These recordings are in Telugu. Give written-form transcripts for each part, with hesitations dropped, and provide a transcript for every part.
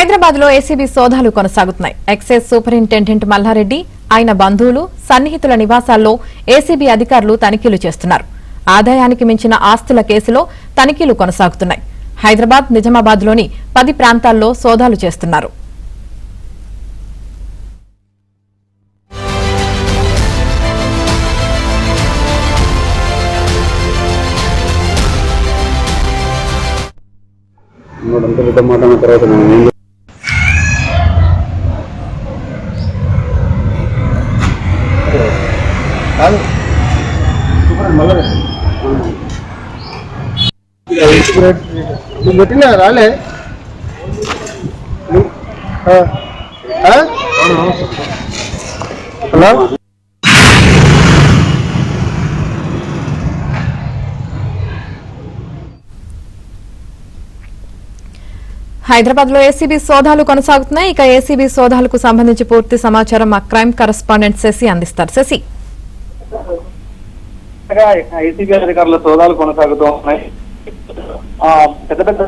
హైదరాబాద్ లో ఏసీబీ సోదాలు కొనసాగుతున్నాయి. ఎక్సైజ్ సూపరింటెండెంట్ మల్లారెడ్డి, ఆయన బంధువులు, సన్నిహితుల నివాసాల్లో ఏసీబీ అధికారులు తనిఖీలు చేస్తున్నారు. ఆదాయానికి మించిన ఆస్తుల కేసులో తనిఖీలు కొనసాగుతున్నాయి. హైదరాబాద్, నిజామాబాద్ లోని 10 ప్రాంతాల్లో సోదాలు చేస్తున్నారు. పెట్టినా రాలే హలో హైదరాబాద్ లో ఏసీబీ సోదాలు కొనసాగుతున్నాయి. ఇక ఏసీబీ సోదాలకు సంబంధించి పూర్తి సమాచారం మా క్రైమ్ కరెస్పాండెంట్ శశి అందిస్తారు. శశి, ఏసీబీ అధికారుల సోదాలు కొనసాగుతూ ఉన్నాయి. పెద్ద పెద్ద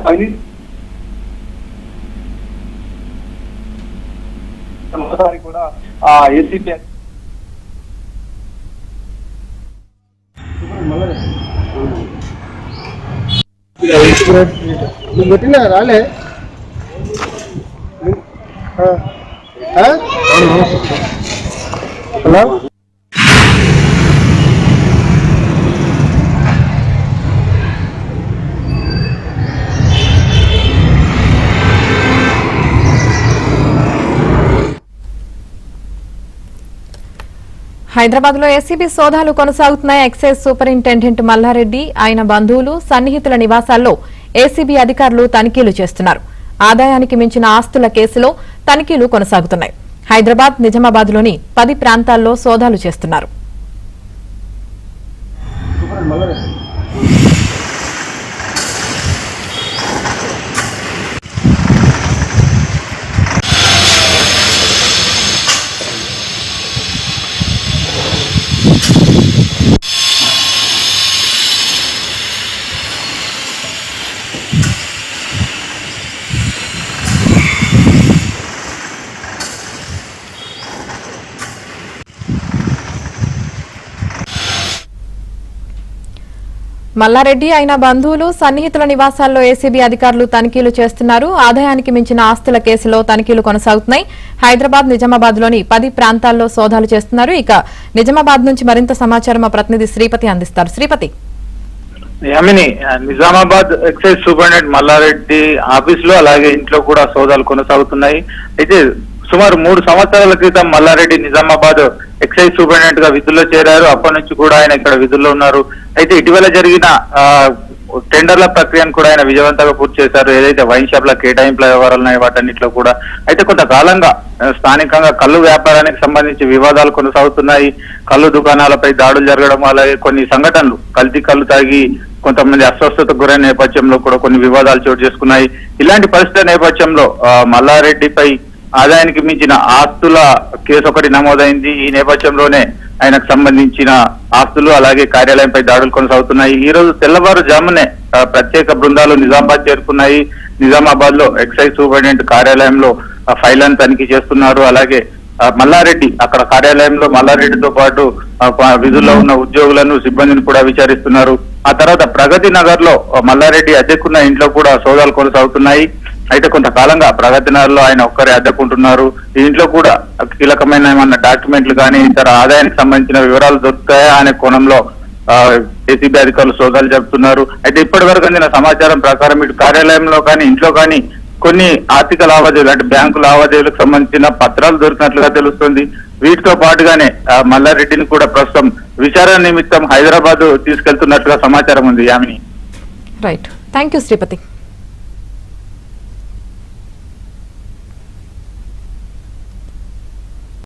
మరోసారి కూడా ఏసీబీ పెట్టినా రాలే హలో హైదరాబాద్ లో ఏసీబీ సోదాలు కొనసాగుతున్నాయి. ఎక్సైజ్ సూపరింటెండెంట్ మల్లారెడ్డి, ఆయన బంధువులు, సన్నిహితుల నివాసాల్లో ఏసీబీ అధికారులు తనిఖీలు చేస్తున్నారు. ఆదాయానికి మించిన ఆస్తుల కేసులో తనిఖీలు కొనసాగుతున్నాయి. హైదరాబాద్, నిజామాబాద్ లోని 10 ప్రాంతాల్లో సోదాలు చేస్తున్నారు. మల్లారెడ్డి, ఆయన బంధువులు, సన్నిహితుల నివాసాల్లో ఏసీబీ అధికారులు తనిఖీలు చేస్తున్నారు. ఆదాయానికి మించిన ఆస్తుల కేసులో తనిఖీలు కొనసాగుతున్నాయి. హైదరాబాద్, నిజామాబాద్ లోని 10 ప్రాంతాల్లో సోదాలు చేస్తున్నారు. ఇక నిజామాబాద్ నుంచి మరింత సమాచారం మా ప్రతినిధి శ్రీపతి అందిస్తారు. Sripati, Nizamabad excise superintendent Malla Reddy office లో అలాగే ఇంట్లో కూడా సోదాలు కొనసాగుతున్నాయి. అయితే సుమారు 3 సంవత్సరాల క్రితం మల్లారెడ్డి నిజామాబాద్ ఎక్సైజ్ సూపరింటెండెంట్ గా విధుల్లో చేరారు. అప్పటి నుంచి కూడా ఆయన ఇక్కడ విధుల్లో ఉన్నారు. అయితే ఇటీవల జరిగిన టెండర్ల ప్రక్రియను కూడా ఆయన విజయవంతంగా పూర్తి చేశారు. ఏదైతే వైన్ షాప్ల కేటాయింపుల వ్యవహారాలు ఉన్నాయి వాటన్నిటిలో కూడా. అయితే కొంతకాలంగా స్థానికంగా కళ్ళు వ్యాపారానికి సంబంధించి వివాదాలు కొనసాగుతున్నాయి. కళ్ళు దుకాణాలపై దాడులు జరగడం, అలాగే కొన్ని సంఘటనలు కల్తీ కళ్ళు తాగి కొంతమంది అస్వస్థతకు గురైన నేపథ్యంలో కూడా కొన్ని వివాదాలు చోటు చేసుకున్నాయి. ఇలాంటి పరిస్థితుల నేపథ్యంలో మల్లారెడ్డిపై ఆదాయానికి మించిన ఆస్తుల కేసు ఒకటి నమోదైంది. ఈ నేపథ్యంలోనే ఆయనకు సంబంధించిన ఆస్తులు అలాగే కార్యాలయంపై దాడులు కొనసాగుతున్నాయి. ఈ రోజు తెల్లవారుజామునే ప్రత్యేక బృందాలు నిజామాబాద్ చేరుకున్నాయి. నిజామాబాద్ లో ఎక్సైజ్ సూపరింటెండెంట్ కార్యాలయంలో ఫైళ్లను తనిఖీ చేస్తున్నారు. అలాగే మల్లారెడ్డి అక్కడ కార్యాలయంలో మల్లారెడ్డితో పాటు విధుల్లో ఉన్న ఉద్యోగులను, సిబ్బందిని కూడా విచారిస్తున్నారు. ఆ తర్వాత ప్రగతి నగర్ లో మల్లారెడ్డి అద్దెకున్న ఇంట్లో కూడా సోదాలు కొనసాగుతున్నాయి. అయితే కొంతకాలంగా ప్రగతి నగర్ లో ఆయన ఒక్కరే అద్దెకుంటున్నారు. ఈ ఇంట్లో కూడా కీలకమైన ఏమన్నా డాక్యుమెంట్లు కానీ ఇతర ఆదాయానికి సంబంధించిన వివరాలు దొరుకుతాయా అనే కోణంలో ఏసీబీ అధికారులు సోదాలు జరుపుతున్నారు. అయితే ఇప్పటి వరకు అందిన సమాచారం ప్రకారం ఇటు కార్యాలయంలో కానీ ఇంట్లో కానీ కొన్ని ఆర్థిక లావాదేవీలు అంటే బ్యాంకు లావాదేవీలకు సంబంధించిన పత్రాలు దొరికినట్లుగా తెలుస్తుంది. వీటితో పాటుగానే మల్లారెడ్డిని కూడా ప్రస్తుతం విచారణ నిమిత్తం హైదరాబాద్ తీసుకెళ్తున్నట్లుగా సమాచారం ఉంది. Yamini, right, thank you Sripati.